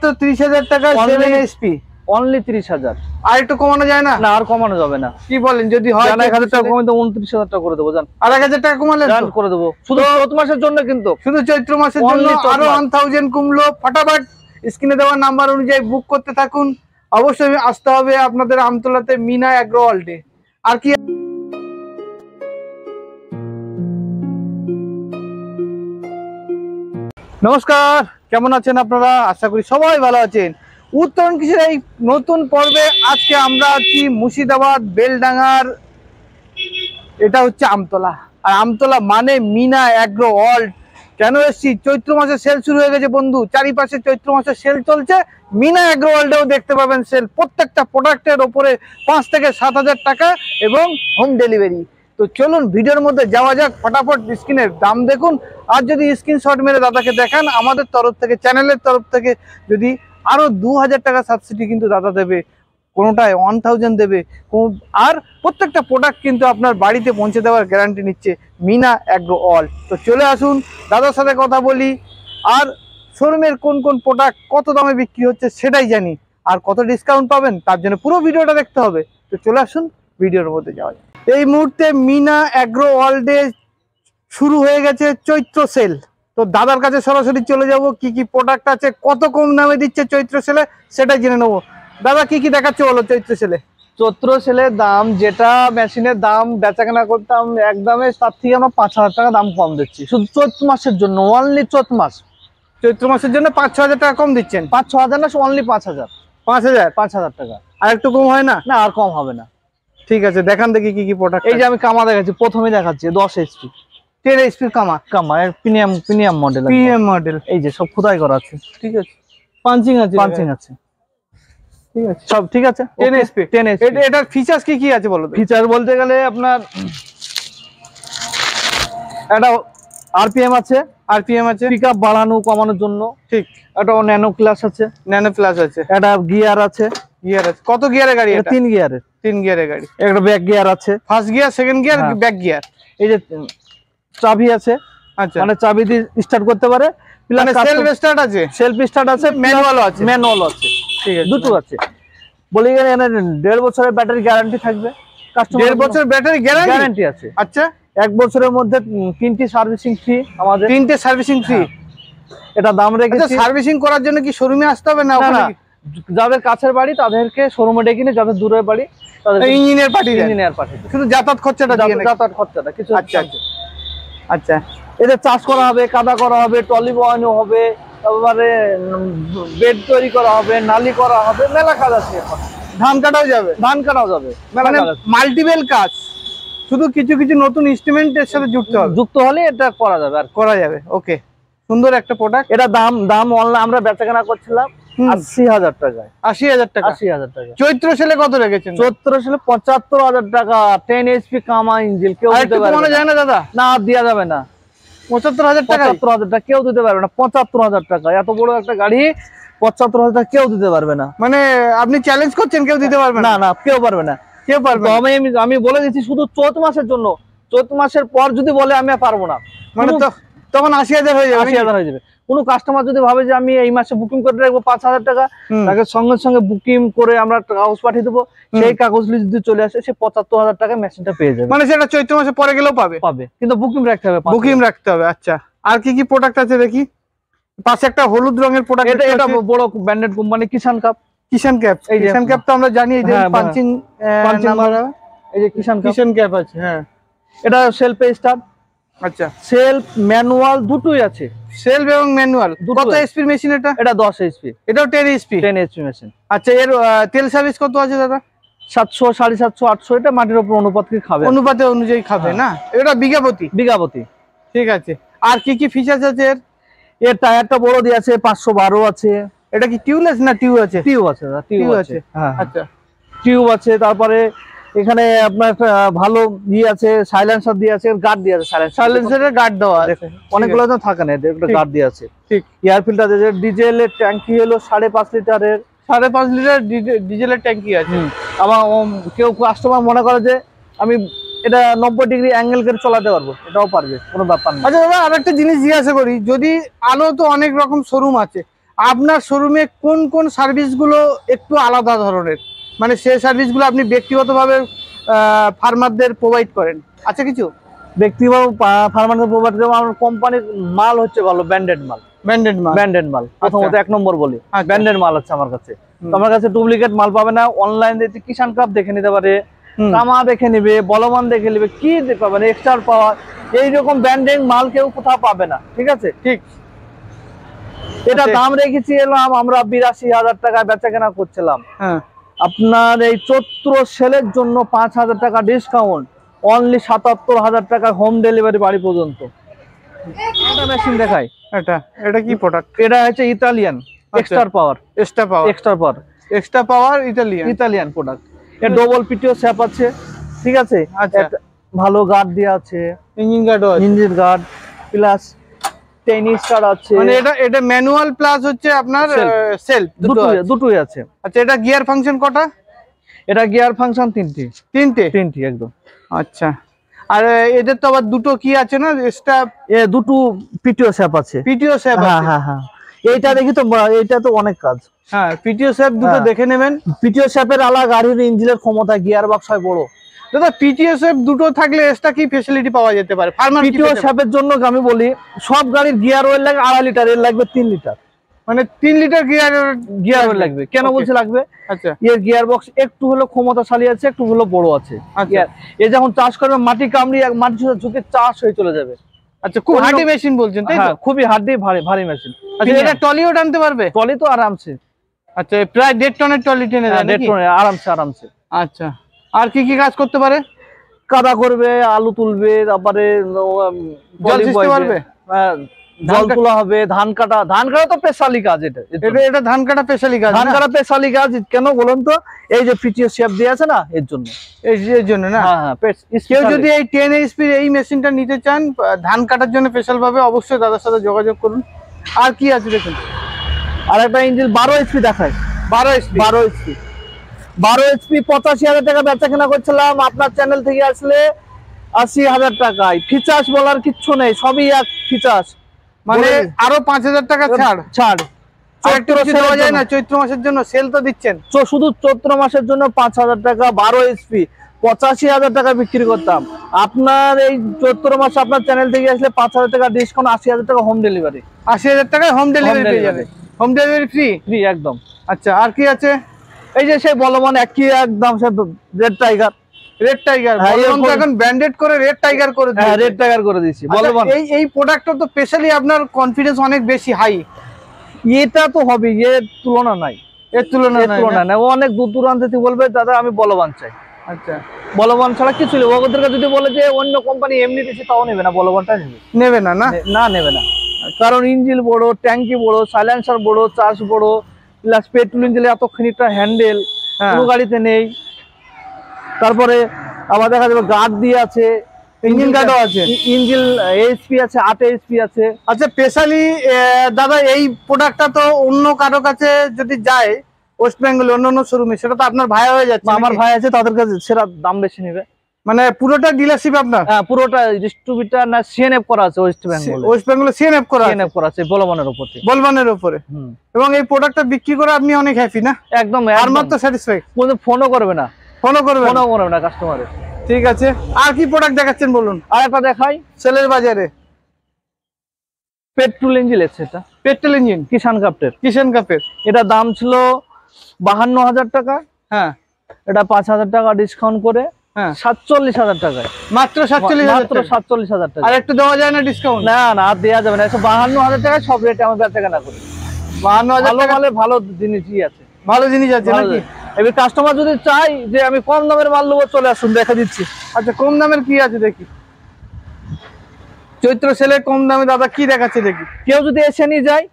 তো 30,000 টাকা 7 HP only 30,000। আর একটু কমানো যায় না? না আর কমানো যাবে না। কি বলেন? যদি হয় 1000 টাকা কমে তো 29,000 টাকা করে দেবো। জান আর 1000 টাকা কমালেন জান করে দেবো শুধু চৈত্র মাসের জন্য, কিন্তু শুধু চৈত্র মাসের জন্য আরো 1000 কমলো। ফটাফট স্ক্রিনে দেওয়া নাম্বার অনুযায়ী বুক করতে থাকুন। অবশ্যই আসতে হবে আপনাদের আমতলাতে মিনা অ্যাগ্রো ওয়ার্ল্ডে। আর কি নমস্কার, কেমন আছেন আপনারা? আশা করি সবাই ভালো আছেন। উত্তরণ কৃষির এই নতুন পর্বে আজকে আমরা আছি মুর্শিদাবাদ বেলডাঙ্গার, এটা হচ্ছে আমতলা। আর আমতলা মানে মিনা অ্যাগ্রো ওয়ার্ল্ড। কেন এসছি? চৈত্র মাসে সেল শুরু হয়ে গেছে বন্ধু, চারিপাশে চৈত্র মাসে সেল চলছে। মিনা অ্যাগ্রো ওয়ার্ল্ডেও দেখতে পাবেন সেল। প্রত্যেকটা প্রোডাক্টের ওপরে 5 থেকে 7,000 টাকা এবং হোম ডেলিভারি। তো চলুন ভিডিওর মধ্যে যাওয়া যাক। ফটাফট স্ক্রিনের দাম দেখুন। আর যদি স্ক্রিনশট মেরে দাদাকে দেখান, আমাদের তরফ থেকে, চ্যানেলের তরফ থেকে যদি আরো 2,000 টাকা সাবসিডি কিন্তু দাদা দেবে, কোনোটায় 1000 দেবে। আর প্রত্যেকটা প্রোডাক্ট কিন্তু আপনার বাড়িতে পৌঁছে দেওয়ার গ্যারান্টি নিচ্ছে মিনা অ্যাগ্রো ওয়ার্ল্ড। তো চলে আসুন, দাদার সাথে কথা বলি। আর শোরুমের কোন কোন প্রোডাক্ট কত দামে বিক্রি হচ্ছে সেটাই জানি, আর কত ডিসকাউন্ট পাবেন তার জন্য পুরো ভিডিওটা দেখতে হবে। তো চলে আসুন, ভিডিওর মধ্যে যাওয়া যায়। এই মুহূর্তে মিনা অ্যাগ্রো ওয়ার্ল্ডে শুরু হয়ে গেছে চৈত্র সেল। তো দাদার কাছে সরাসরি চলে যাব, কি কি প্রোডাক্ট আছে, কত কম দামে দিচ্ছে চৈত্র সেলে সেটাই জেনে নেবো। দাদা কি কি দেখাচ্ছে বলো চৈত্র সেলে? চৈত্র সেলের দাম, যেটা মেশিনের দাম বেচাকেনা করতাম একদমে, তার থেকে আমরা 5,000 টাকা দাম কম দিচ্ছি শুধু চৈত্র মাসের জন্য। অনলি চৈত্র মাস, চৈত্র মাসের জন্য 5-6 হাজার টাকা কম দিচ্ছেন। 5-6 হাজার না, অনলি 5,000। 5,000 টাকা। আর একটু কম হয় না? না আর কম হবে না। ঠিক আছে, দেখান দেখি কি কি প্রোডাক্ট। এই যে আমি কামা দেখাচ্ছি, প্রথমে দেখাচ্ছি 10 HP 10 HP কামা প্রিমিয়াম মডেল। এই যে সব খোদাই করা আছে, ঠিক আছে, পাঞ্চিং আছে ঠিক আছে, সব ঠিক আছে। 10 HP। এটার ফিচার্স কি কি আছে বলো? ফিচার বলতে গেলে আপনার একটা আরপিএম আছে, পিকআপ বাড়ানো কমানোর জন্য, ঠিক। একটা ন্যানো প্লাস আছে, একটা গিয়ার আছে। কত গিয়ারের গাড়ি এটা? 3 গিয়ারের। 3 গিয়ারের গাড়ি। একটা ব্যাক গিয়ার আছে, first gear, second gear, back gear. এই যে চাবি আছে, আচ্ছা, মানে চাবি দিয়ে স্টার্ট করতে পারে। প্লাস সেলফ স্টার্ট আছে, ম্যানুয়ালও আছে। ঠিক আছে, দুটো আছে। বলি গেলে 1.5 বছরের ব্যাটারি গ্যারান্টি থাকবে। 1.5 বছর ব্যাটারি গ্যারান্টি আছে। আচ্ছা, 1 বছরের মধ্যে 3টি সার্ভিসিং ফ্রি আমাদের। 3টে সার্ভিসিং ফ্রি। এটা দাম রেখেছি। সার্ভিসিং করার জন্য কি শোরুমে আসতে হবে না? যাদের কাছের বাড়ি তাদেরকে শোরুমে ডেকে নিয়ে, যাদের দূরের বাড়ি তাদের ইঞ্জিনিয়ার পাঠিয়ে শুধু যাতায়াত খরচাটা কিছু। আচ্ছা, এদের চাষ করা হবে, কাদা করা হবে, টলি বসানো হবে, তারপরে বেড তৈরি করা হবে, নালি করা হবে, মেলা কাজ আছে। ধান কাটাও যাবে, মানে মাল্টিপল কাজ। শুধু কিছু কিছু নতুন ইনস্ট্রুমেন্টের সাথে যুক্ত হলে এটা করা যাবে। ওকে, সুন্দর একটা প্রোডাক্ট। এটা দাম অনলাইন আমরা বেচাকেনা করছিলাম 80,000 টাকায়। 80,000 টাকা। চৈত্র সেলে কত রেখেছেন? চৈত্র সেলে 75,000 টাকা। 10 HP কামা ইঞ্জিন। কেউ দিতে পারবে যায় না দাদা? না, দেওয়া যাবে না। 75,000 টাকা। 75,000 টাকা কেউ দিতে পারবে না। 75,000 টাকা এত বড় একটা গাড়ি, 75,000 টাকা কেউ দিতে পারবে না। মানে আপনি চ্যালেঞ্জ করছেন কেউ দিতে পারবে না? না, কেউ পারবে না। আমি বলে দিচ্ছি শুধু চৈত্র মাসের জন্য। চৈত্র মাসের পর যদি বলে আমি পারবো না, মানে তখন 80,000 হয়ে যাবে। 80,000 হয়ে যাবে। কোনো কাস্টমার যদি ভাবে যে আমি এই মাসে বুকিং করে রাখবো 5,000 টাকা, তাকে সঙ্গে সঙ্গে বুকিং করে আমরা কাগজ পাঠিয়ে দেবো। সেই কাগজ যদি চলে আসে, সে 75,000 টাকা মেশিনটা পেয়ে যাবে। মানে সেটা চৈত্র মাসে পরে গেলেও পাবে, কিন্তু বুকিং রাখতে হবে। আচ্ছা, আর কি কি প্রোডাক্ট আছে দেখি? পাশে একটা হলুদ রঙের প্রোডাক্ট, এটা বড় ব্র্যান্ডেড কোম্পানি কিষান ক্যাপ। এই কিষান ক্যাপ তো আমরা জানি, এই যে পাঞ্চিং নাম্বার, এই যে কিষান ক্যাপ আছে। হ্যাঁ, এটা সেলফে স্টার্ট। আচ্ছা, সেলফ ম্যানুয়াল দুটোই আছে। সেলফ এবং ম্যানুয়াল। কত এসপি মেশিন এটা? এটা 10 HP। এটাও 10 HP মেশিন। আচ্ছা, এর তেল সার্ভিস কত আছে দাদা? 700, 750, 800। এটা মাটির উপর অনুপাতে অনুযায়ী খাবে না? এটা বিঘাপতি। ঠিক আছে। আর কি কি ফিচার্স আছে এর টায়ারটা বড় দিয়ে আছে, 512 আছে। এটা কি টিউবলেস না টিউব আছে? টিউব আছে। হ্যাঁ, আচ্ছা, টিউব আছে। তারপরে এখানে আপনার ভালো আছে, সাইলেন্সার দিয়ে আছে, গার্ড দিয়ে আছে। সাইলেন্সারের গার্ড দেওয়া আছে। অনেকগুলো তো থাকে না, একটা গার্ড দিয়ে আছে। ঠিক। এয়ার ফিল্টার আছে। ডিজেলের ট্যাঙ্কি হলো 5.5 লিটারের। 5.5 লিটার ডিজেলের ট্যাঙ্কি আছে। আবার কেউ কাস্টমার মনে করে যে আমি এটা 90 ডিগ্রি অ্যাঙ্গেল করে চালাতে পারবো, এটাও পারবে, কোনো ব্যাপার না। আচ্ছা দাদা, আরেকটা জিনিস জিজ্ঞাসা করি, যদি আলো তো অনেক রকম শোরুম আছে, আপনার শোরুমে কোন কোন সার্ভিসগুলো একটু আলাদা ধরনের, মানে সেই সার্ভিসগুলো আপনি ব্যক্তিগতভাবে ফার্মারদের প্রোভাইড করেন, আছে কিছু? ব্যক্তিগত ফার্মারদের প্রোভাইড করবো। আমার কোম্পানির মাল হচ্ছে ভালো ব্র্যান্ডেড মাল। ব্র্যান্ডেড মাল প্রথমত এক নম্বর বলি, ব্র্যান্ডেড মাল আছে আমার কাছে। আমার কাছে ডুপ্লিকেট মাল পাবে না। অনলাইন দিয়ে কিষান কাপ দেখে নিতে পারে, তামা দেখে নিবে, বলবান দেখে নিবে, কি পাবে না, এক্সট্রা পাওয়ার, এইরকম ব্র্যান্ডেড মাল কেউ কোথাও পাবে না। ঠিক আছে, ঠিক। এটা দাম রেখেছি এলাম আমরা 82,000 টাকা বেচা কেনা করছিলাম। আপনার এই চৈত্র সেলের জন্য 5,000 টাকা ডিসকাউন্ট, অনলি 77,000 টাকা হোম ডেলিভারি বাড়ি পর্যন্ত। এটা মেশিন দেখাই, এটা কি প্রোডাক্ট? এটা হচ্ছে Italian extra power Italian product. এর ডবল পিটিও শ্যাপ আছে, ঠিক আছে। আচ্ছা, ভালো গার্ড দেওয়া আছে, ইঞ্জিন গার্ড প্লাস টেনিস কার্ড আছে। মানে এটা ম্যানুয়াল প্লাস হচ্ছে আপনার সেলফ, দুটোই আছে। আচ্ছা, এটা গিয়ার ফাংশন কটা? এটা গিয়ার ফাংশন তিনটে একদম। আচ্ছা, আর এদের তো আবার দুটো কি আছে না, স্টাফ দুটো পিটিও শ্যাপ আছে। হ্যাঁ, এইটা দেখি তো, এইটা তো অনেক কাজ। হ্যাঁ, পিটিও শ্যাপ দুটো দেখে নেবেন। পিটিও শ্যাপের আলাদা, গাড়ির ইঞ্জিনের ক্ষমতা, গিয়ার বক্স হয় বড়। দাদা, পিটিও শ্যাপ দুটো থাকলে এক্সট্রা কি ফ্যাসিলিটি পাওয়া যেতে পারে? পিটিও শ্যাপের জন্য আমি বলি, সব গাড়ির গিয়ার অয়েল লাগে 2.5 লিটার, এর লাগবে 3 লিটার। মানে 3 লিটার গিয়ার অয়েল লাগবে। কেন বলছি লাগবে? আচ্ছা, এর গিয়ার বক্স একটু হলো ক্ষমতাশালী আছে, একটু হলো বড় আছে। এ যখন চাষ করবে মাটি কামড়িয়ে মাটি ঝুঁকে চাষ হয়ে চলে যাবে। আচ্ছা, খুব হার্ডি মেশিন বলছেন তাই তো? খুবই হার্ডি, ভারী মেশিন। আচ্ছা, এটা টলিও টানতে পারবে? টলি তো আরামসে। আচ্ছা, প্রায় 1.5 টনের টলি টেনে যায় নাকি? 1.5 টনের আরামসে। আচ্ছা, আর কি কি কাজ করতে পারে? কাদা করবে, আলু তুলবে, তারপরে জল দিতে পারবে, জল তোলা হবে, ধান কাটা তো স্পেশালি কাজ। এটা ধান কাটা স্পেশালি কাজ। কেন বলুন তো? এই যে পিটিও শেপ দিয়ে আছে না, এর জন্য না। কেউ যদি এই 10 HP এই মেশিনটা নিতে চান ধান কাটার জন্য স্পেশাল ভাবে, অবশ্যই দাদার সাথে যোগাযোগ করুন। আর কি আছে দেখুন, আর একটা ইঞ্জিন 12 HP দেখায়। 12 HP 85,000 টাকা বেচা কেনা করছিলাম। আপনার চ্যানেল থেকে আসলে 80,000 টাকায়। ফিচার্স বলার কিচ্ছু নেই, সবই এক ফিচার্স। মানে আরো 5,000 টাকা ছাড়। চৈত্র মাসের জন্য সেল তো দিচ্ছেন, শুধু চৈত্র মাসের জন্য 5,000 টাকা। 12 HP 85,000 টাকা বিক্রি করতাম। আপনার এই চৈত্র মাসে আপনার চ্যানেল থেকে আসলে 5,000 টাকা ডিসকাউন্ট, 80,000 টাকা হোম ডেলিভারি। 80,000 টাকায় হোম ডেলিভারি পেয়ে যাবে। হোম ডেলিভারি ফ্রি একদম। আচ্ছা, আর কি আছে? এই যে সেই বলবান একই একদম, রেড টাইগার এখন ব্র্যান্ডেড করে রেড টাইগার করে দিয়েছি। বলবান এই প্রোডাক্টটা তো স্পেশালি আপনার কনফিডেন্স অনেক বেশি হাই। এটা তো হবে, এর তুলনা নাই। অনেক দূর দূরান্ত থেকে বলবে দাদা আমি বলবান চাই। আচ্ছা, বলবান ছাড়া কিছু নেই। ওদেরকে যদি বলে যে অন্য কোম্পানি এমনি দিচ্ছে, তাও নেবে না, বলবানটা নেবে না। কারণ ইঞ্জিন বড়, ট্যাঙ্কি বড়, সাইলেন্সার বড়, চার্জ বড়, প্লাস পেট্রোল ইঞ্জিনে এতখানিটা হ্যান্ডেল কোনো গাড়িতে নেই। তারপরে আবার দেখা যাবে গার্ড দিয়ে আছে, ইঞ্জিন গার্ডও আছে, ইঞ্জিন এইচপি আছে, 8 এইচপি আছে। আচ্ছা, স্পেশালি দাদা এই প্রোডাক্টটা তো অন্য কারো কাছে যদি যায় ওয়েস্ট বেঙ্গলে অন্য শোরুমে, সেটা তো আপনার ভাই হয়ে যাচ্ছে। আমার ভাই আছে, তাদের কাছে সেটা দাম বেশি নেবে। মানে পুরোটা ডিলারশিপ আপনার? হ্যাঁ, পুরোটা ডিস্ট্রিবিউটর না, সিএনএফ করা আছে ওয়েস্ট বেঙ্গলে সিএনএফ করা আছে বলবানের উপরে। এবং এই প্রোডাক্টটা বিক্রি করে আপনি অনেক হ্যাপি না? একদম, আর মাত্র স্যাটিসফাই। কোনো ফোনও করবে না কাস্টমারে। ঠিক আছে, আর কি প্রোডাক্ট দেখাচ্ছেন বলুন? আর একটা দেখাই, সেলের বাজারে পেট্রোল ইঞ্জিন এসছে। এটা পেট্রোল ইঞ্জিন কিষান কাপের। এটা দাম ছিল 52,000 টাকা। হ্যাঁ, এটা 5,000 টাকা ডিসকাউন্ট করে 47,000 টাকায়। মাত্র 47,000 টাকা। আর একটু দেওয়া যায় না ডিসকাউন্ট? না, আর দেওয়া যাবে না। 52,000 টাকায় সব রেটে আমার বেচা কেনা করি। 52,000 ভালো জিনিসই আছে, নাকি? এবার কাস্টমার যদি চাই যে আমি কম দামের মাল নেবো, চলে আসুন, দেখা দিচ্ছি। আচ্ছা, কম দামের কি আছে দেখি? চৈত্র সেলে কম দামে দাদা কি দেখাচ্ছে দেখি। কেউ যদি এসে নিয়ে যায়,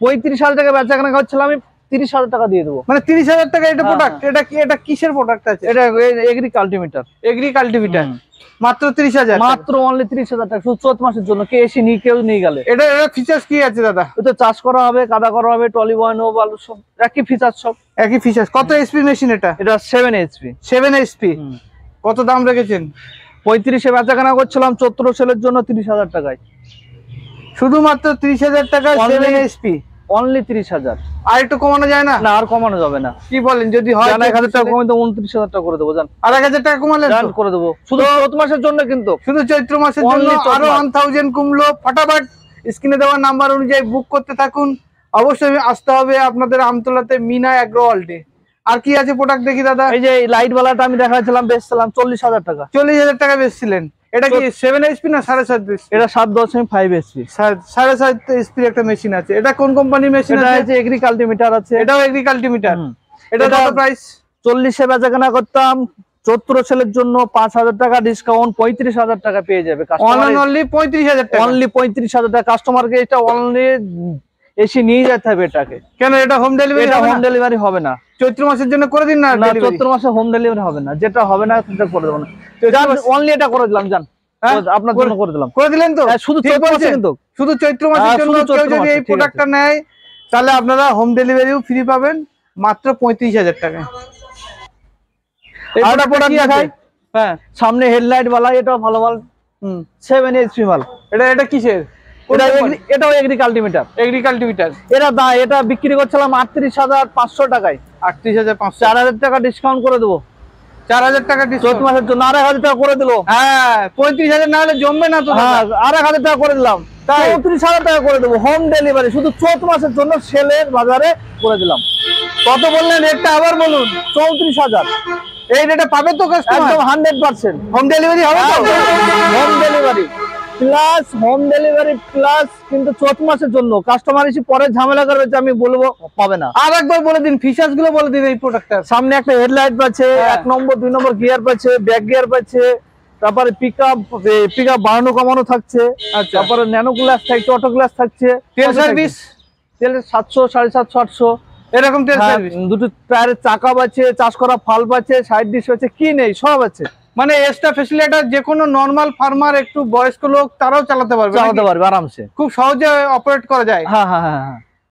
35,000 টাকা বেচা কেনা করছিলাম, আমি 30,000 টাকা দিয়ে দেবো। মানে 30,000 টাকা এটা প্রোডাক্ট? এটা কিসের প্রোডাক্ট আছে? এটা এগ্রি কাল্টিভেটার। মাত্র 30,000, মাত্র অনলি 30,000 টাকা, শুধু চৈত্র মাসের জন্য। কে এসে কেউ নিয়ে গেলে। এটা ফিচার্স কি আছে দাদা? এটা চাষ করা হবে, কাদা করা হবে, টলি বয়ানো, বালু, সব একই ফিচার্স, সব একই ফিচার্স। কত এইচপি মেশিন এটা? এটা 7 এইচপি। কত দাম রেখেছেন? 35,000 বেচা কেনা করছিলাম চৈত্র সেলের জন্য 30,000 টাকায়। শুধুমাত্র 30,000 টাকায় 7 এইচপি। অনলি 30,000। আর একটু কমানো যায় না? না আর কমানো যাবে না। কি বলেন, যদি হয় 1000 টাকা কমে তো 29,000 টাকা করে দেবো, জান। আর 1000 টাকা কমালেন তো? করে দেবো, শুধু চৈত্র মাসের জন্য, কিন্তু শুধু চৈত্র মাসের জন্য আরো 1000 কমলো। ফটাফট স্ক্রিনে দেওয়া নাম্বার অনুযায়ী বুক করতে থাকুন। অবশ্যই আসতে হবে আপনাদের আমতলাতে মিনা অ্যাগ্রো ওয়ার্ল্ডে। আর কি আছে প্রোডাক্ট দেখি দাদা? এই যে লাইট বালাটা আমি দেখাচ্ছিলাম, বেচছিলাম 40,000 টাকা। 40,000 টাকা বেচছিলেন। এটা কি 7 এইচপি না 7.5 এইচপি? এটা 7.5 এইচপি। 7.5 এইচপি একটা মেশিন আছে। এটা কোন কোম্পানির মেশিন আছে? এটা এগ্রিকালটিমিটার আছে। এটাও এগ্রিকালটিমিটার। এটা কত প্রাইস? 40 এ বেচাকেনা করতাম, চৈত্র সেলের জন্য 5,000 টাকা ডিসকাউন্ট, 35,000 টাকা পেয়ে যাবে কাস্টমার। অনলি 35,000 টাকা। অনলি 35,000 টাকা। কাস্টমারকে এটা অনলি এসে নিয়ে যেতে হবে এটাকে। কেন এটা হোম ডেলিভারি? এটা হোম ডেলিভারি হবে না। চৈত্র মাসের জন্য করে দিন না। চৈত্র মাসে হোম ডেলিভারি হবে না, যেটা হবে না সেটা করে দেবো না। অনলি এটা করে দিলাম, জান, আপনার জন্য করে দিলাম। করে দিলেন তো? শুধু চৈত্র মাসে, কিন্তু শুধু চৈত্র মাসের জন্য কেউ যদি এই প্রোডাক্টটা নেয় তাহলে আপনারা হোম ডেলিভারিও ফ্রি পাবেন মাত্র 35,000 টাকায়। এটা প্রোডাক্ট দেখাই। হ্যাঁ, সামনে হেডলাইট वाला, এটাও ভালো মাল। 7 এইচপি মাল। এটা কিসের? এটাও এগ্রিকালটিমিটার। এগ্রিকালটিমিটার। এটা বিক্রি করছিলাম 38,500 টাকায়। 38,500। 4,000 টাকা ডিসকাউন্ট করে দেবো। 4,000 টাকা চৈত্র মাসের জন্য। 1,000 টাকা করে দিলো। হ্যাঁ, 35,000 না হলে জমবে না তো। 1,000 টাকা করে দিলাম, 34,000 টাকা করে দেবো হোম ডেলিভারি। শুধু চৈত্র মাসের জন্য সেলের বাজারে করে দিলাম। কত বললেন রেটটা আবার বলুন? 34,000। এই রেটে পাবে তো কাস্টমার? একদম 100%। হোম ডেলিভারি হবে তো? Home delivery plus home delivery plus, কিন্তু চৈত্র মাসের জন্য। কাস্টমার এসে পরে ঝামেলা করবে যে আমি বলবো, পাবে না। আর একবার বলে দিন, ফিচার্স গুলো বলে দিন এই প্রোডাক্টটার। সামনে একটা হেডলাইট পাচ্ছে, 1 নম্বর 2 নম্বর গিয়ার পাচ্ছে, ব্যাক গিয়ার পাচ্ছে, তারপরে পিকআপ বাড়ানো কমানো থাকছে। তারপরে ন্যানো গ্লাস থাকছে, অটো গ্লাস থাকছে। তেল সার্ভিস? তেল 700, 750, 800 এরকম তেল সার্ভিস। দুটো টায়ারের চাকা পাচ্ছে, চাষ করা ফাল পাচ্ছে, সাইড ডিশ পাচ্ছে, কি নেই সব আছে। মানে এক্সট্রা ফ্যাসিলিটি যে কোনো নরমাল ফার্মার, একটু বয়স্ক লোক তারাও চালাতে পারবে আরামসে, খুব সহজে অপারেট করা যায়। হ্যাঁ হ্যাঁ হ্যাঁ।